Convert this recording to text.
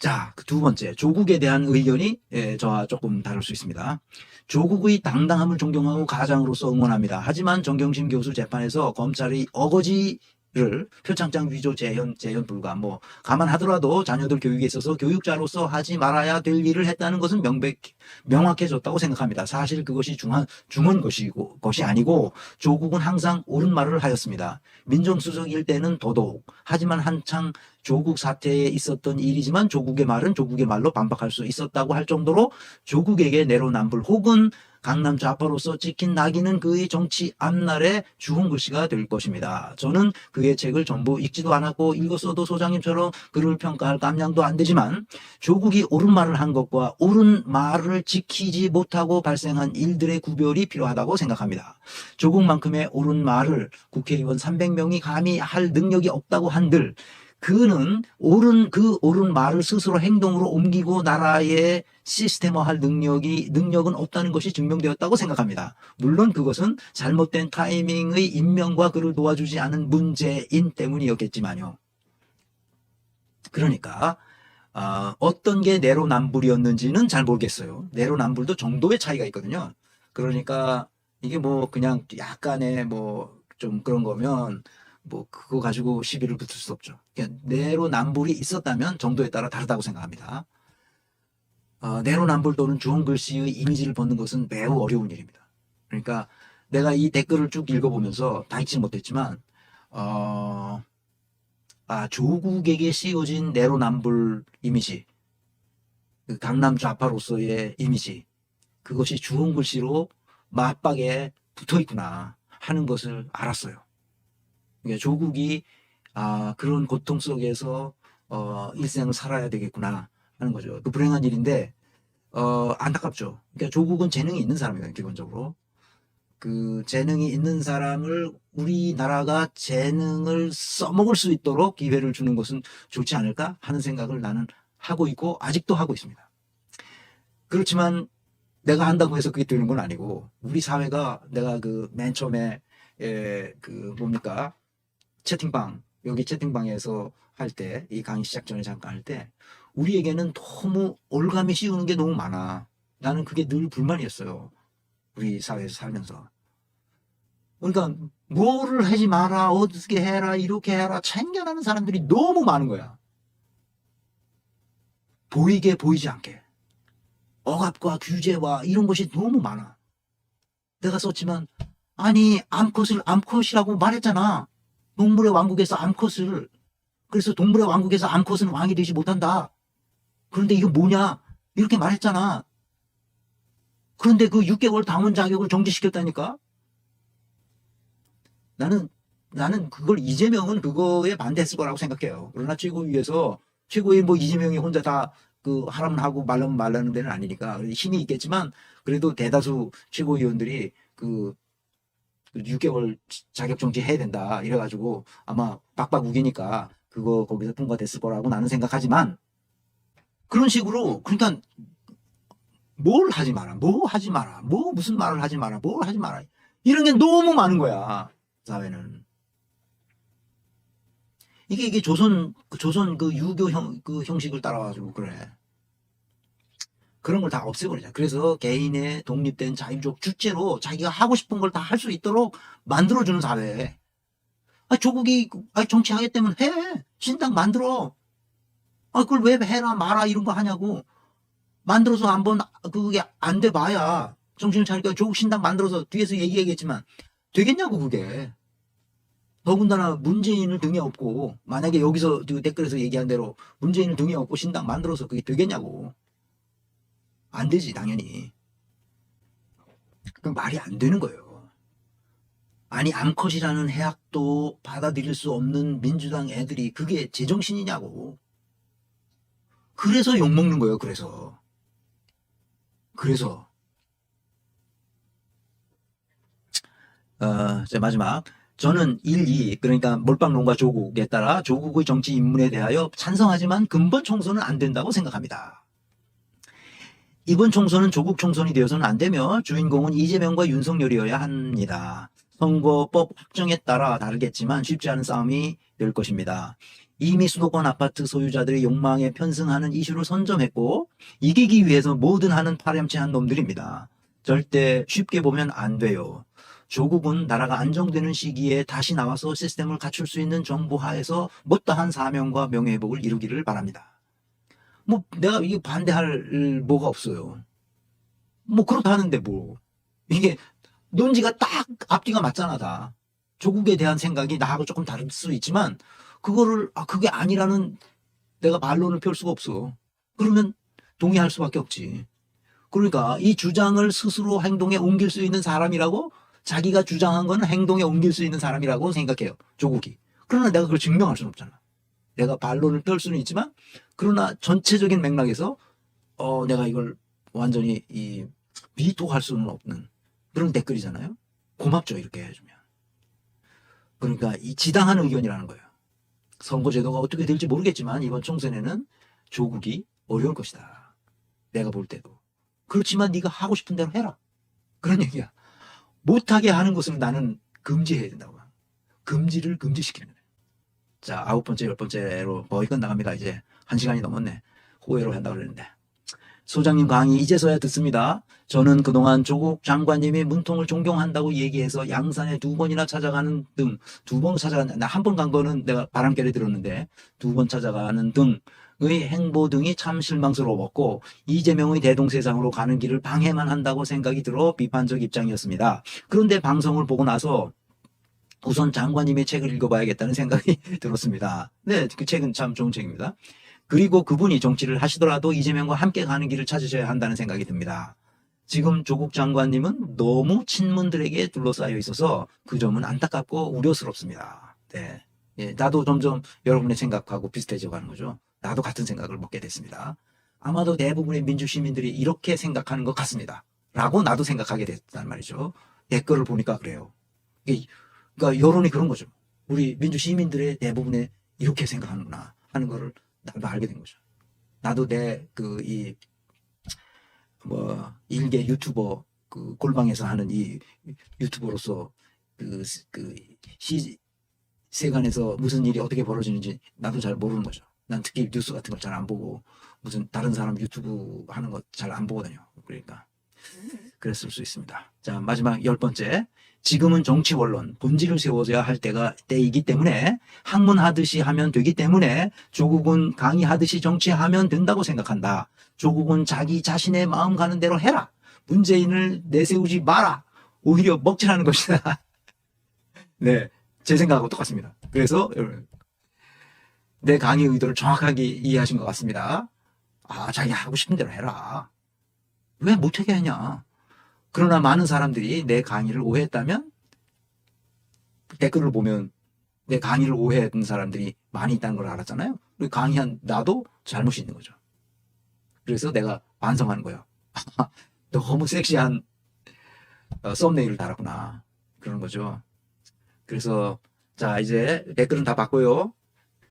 자, 그 두 번째, 조국에 대한 의견이 저와 조금 다를 수 있습니다. 조국의 당당함을 존경하고 가장으로서 응원합니다. 하지만 정경심 교수 재판에서 검찰이 어거지를 표창장 위조 재현 불가 감안하더라도 자녀들 교육에 있어서 교육자로서 하지 말아야 될 일을 했다는 것은 명확해졌다고 생각합니다. 사실 그것이 중한 것이 아니고 조국은 항상 옳은 말을 하였습니다. 민정수석일 때는 더더욱. 하지만 한창 조국 사태에 있었던 일이지만 조국의 말은 조국의 말로 반박할 수 있었다고 할 정도로 조국에게 내로남불 혹은 강남 좌파로서 찍힌 낙인은 그의 정치 앞날의 주홍 글씨가 될 것입니다. 저는 그의 책을 전부 읽지도 않았고 읽었어도 소장님처럼 그를 평가할 감량도 안 되지만 조국이 옳은 말을 한 것과 옳은 말을 지키지 못하고 발생한 일들의 구별이 필요하다고 생각합니다. 조국만큼의 옳은 말을 국회의원 300명이 감히 할 능력이 없다고 한들 그는 옳은 말을 스스로 행동으로 옮기고 나라의 시스템화할 능력은 없다는 것이 증명되었다고 생각합니다. 물론 그것은 잘못된 타이밍의 임명과 그를 도와주지 않은 문재인 때문이었겠지만요. 그러니까 어떤 게 내로남불이었는지는 잘 모르겠어요. 내로남불도 정도의 차이가 있거든요. 그러니까 이게 그냥 약간의 좀 그런 거면 그거 가지고 시비를 붙을 수 없죠. 그러니까 내로남불이 있었다면 정도에 따라 다르다고 생각합니다. 내로남불 또는 주홍 글씨의 이미지를 벗는 것은 매우 어려운 일입니다. 그러니까 내가 이 댓글을 쭉 읽어보면서 다 읽지는 못했지만 조국에게 씌워진 내로남불 이미지, 그 강남 좌파로서의 이미지, 그것이 주홍 글씨로 맞박에 붙어 있구나 하는 것을 알았어요. 그러니까 조국이 그런 고통 속에서 일생을 살아야 되겠구나 하는 거죠. 그 불행한 일인데 안타깝죠. 그러니까 조국은 재능이 있는 사람이에요. 기본적으로 그 재능이 있는 사람을 우리나라가 재능을 써먹을 수 있도록 기회를 주는 것은 좋지 않을까 하는 생각을 나는 하고 있고 아직도 하고 있습니다. 그렇지만 내가 한다고 해서 그게 되는 건 아니고 우리 사회가 내가 맨 처음에 채팅방, 여기 채팅방에서 할 때, 이 강의 시작 전에 잠깐 할 때, 우리에게는 너무 올가미 씌우는 게 너무 많아. 나는 그게 늘 불만이었어요. 우리 사회에서 살면서. 그러니까, 뭐를 하지 마라, 어떻게 해라, 이렇게 해라, 챙겨나는 사람들이 너무 많은 거야. 보이게, 보이지 않게. 억압과 규제와 이런 것이 너무 많아. 내가 썼지만, 아니, 암컷이라고 말했잖아. 동물의 왕국에서 암컷을, 그래서 동물의 왕국에서 암컷은 왕이 되지 못한다. 그런데 이거 뭐냐? 이렇게 말했잖아. 그런데 그 6개월 당원 자격을 정지시켰다니까? 나는 이재명은 그거에 반대했을 거라고 생각해요. 그러나 최고위에서, 최고위 이재명이 혼자 다 하라면 하고 말라면 말라는 데는 아니니까 힘이 있겠지만, 그래도 대다수 최고위원들이 6개월 자격정지 해야 된다 이래가지고 아마 빡빡 우기니까 그거 거기서 통과됐을 거라고 나는 생각하지만 그런 식으로 그러니까 뭘 하지 마라 무슨 말을 하지 마라 뭘 하지 마라 이런 게 너무 많은 거야. 사회는 이게 조선 그 유교 형식을 따라가지고 그래. 그런 걸 다 없애버리자. 그래서 개인의 독립된 자유적 주체로 자기가 하고 싶은 걸 다 할 수 있도록 만들어주는 사회. 조국이 정치하겠다면 해. 신당 만들어. 그걸 왜 해라 마라 이런 거 하냐고. 만들어서 한번 그게 안 돼 봐야 정신을 차리니까 조국 신당 만들어서 뒤에서 얘기하겠지만 되겠냐고 그게. 더군다나 문재인을 등에 업고 만약에 여기서 댓글에서 얘기한 대로 문재인을 등에 업고 신당 만들어서 그게 되겠냐고. 안 되지 당연히. 그건 말이 안 되는 거예요. 아니 암컷이라는 해악도 받아들일 수 없는 민주당 애들이 그게 제정신이냐고. 그래서 욕먹는 거예요. 그래서 자, 마지막 저는 1, 2 그러니까 몰빵론과 조국에 따라 조국의 정치 입문에 대하여 찬성하지만 근본 총선은 안 된다고 생각합니다. 이번 총선은 조국 총선이 되어서는 안 되며 주인공은 이재명과 윤석열이어야 합니다. 선거법 확정에 따라 다르겠지만 쉽지 않은 싸움이 될 것입니다. 이미 수도권 아파트 소유자들의 욕망에 편승하는 이슈를 선점했고 이기기 위해서 뭐든 하는 파렴치한 놈들입니다. 절대 쉽게 보면 안 돼요. 조국은 나라가 안정되는 시기에 다시 나와서 시스템을 갖출 수 있는 정부 하에서 못다한 사명과 명예회복을 이루기를 바랍니다. 뭐 내가 이게 반대할 뭐가 없어요. 뭐 그렇다 하는데 뭐 이게 논지가 딱 앞뒤가 맞잖아 다. 조국에 대한 생각이 나하고 조금 다를 수 있지만 그거를 그게 아니라는 내가 반론을 펼 수가 없어. 그러면 동의할 수밖에 없지. 그러니까 이 주장을 스스로 행동에 옮길 수 있는 사람이라고 자기가 주장한 거는 행동에 옮길 수 있는 사람이라고 생각해요. 조국이. 그러나 내가 그걸 증명할 수는 없잖아. 내가 반론을 펼 수는 있지만 그러나 전체적인 맥락에서 내가 이걸 완전히 비토할 수는 없는 그런 댓글이잖아요. 고맙죠 이렇게 해주면. 그러니까 이 지당한 의견이라는 거예요. 선거제도가 어떻게 될지 모르겠지만 이번 총선에는 조국이 어려울 것이다. 내가 볼 때도. 그렇지만 네가 하고 싶은 대로 해라. 그런 얘기야. 못하게 하는 것을 나는 금지해야 된다고. 금지를 금지시키는 거예요. 자, 9번째, 10번째로 거의 끝나갑니다. 이제 1시간이 넘었네. 호외로 한다고 그랬는데. 소장님 강의 이제서야 듣습니다. 저는 그동안 조국 장관님이 문통을 존경한다고 얘기해서 양산에 2번이나 찾아가는 등, 2번 찾아가는, 나 한 번 간 거는 내가 바람결에 들었는데 2번 찾아가는 등의 행보 등이 참 실망스러웠고 이재명의 대동세상으로 가는 길을 방해만 한다고 생각이 들어 비판적 입장이었습니다. 그런데 방송을 보고 나서 우선 장관님의 책을 읽어봐야겠다는 생각이 들었습니다. 네, 그 책은 참 좋은 책입니다. 그리고 그분이 정치를 하시더라도 이재명과 함께 가는 길을 찾으셔야 한다는 생각이 듭니다. 지금 조국 장관님은 너무 친문들에게 둘러싸여 있어서 그 점은 안타깝고 우려스럽습니다. 네. 예, 나도 점점 여러분의 생각하고 비슷해져 가는 거죠. 나도 같은 생각을 먹게 됐습니다. 아마도 대부분의 민주시민들이 이렇게 생각하는 것 같습니다. 라고 나도 생각하게 됐단 말이죠. 댓글을 보니까 그래요. 그러니까 여론이 그런 거죠. 우리 민주시민들의 대부분의 이렇게 생각하는구나 하는 거를 나도 알게 된 거죠. 나도 내 일개 유튜버 골방에서 하는 이 유튜버로서 세간에서 무슨 일이 어떻게 벌어지는지 나도 잘 모르는 거죠. 난 특히 뉴스 같은 걸 잘 안 보고 무슨 다른 사람 유튜브 하는 거 잘 안 보거든요. 그러니까 그랬을 수 있습니다. 자, 마지막 10번째. 지금은 정치 원론, 본질을 세워줘야 할 때이기 때문에 학문하듯이 하면 되기 때문에 조국은 강의하듯이 정치하면 된다고 생각한다. 조국은 자기 자신의 마음 가는 대로 해라. 문재인을 내세우지 마라. 오히려 먹칠하는 것이다. 네, 제 생각하고 똑같습니다. 그래서 내 강의 의도를 정확하게 이해하신 것 같습니다. 자기 하고 싶은 대로 해라. 왜 못하게 하냐. 그러나 많은 사람들이 내 강의를 오해했다면 댓글을 보면 내 강의를 오해했던 사람들이 많이 있다는 걸 알았잖아요. 그리고 강의한 나도 잘못이 있는 거죠. 그래서 내가 반성하는 거예요. 너무 섹시한 썸네일을 달았구나. 그런 거죠. 그래서 자 이제 댓글은 다 봤고요.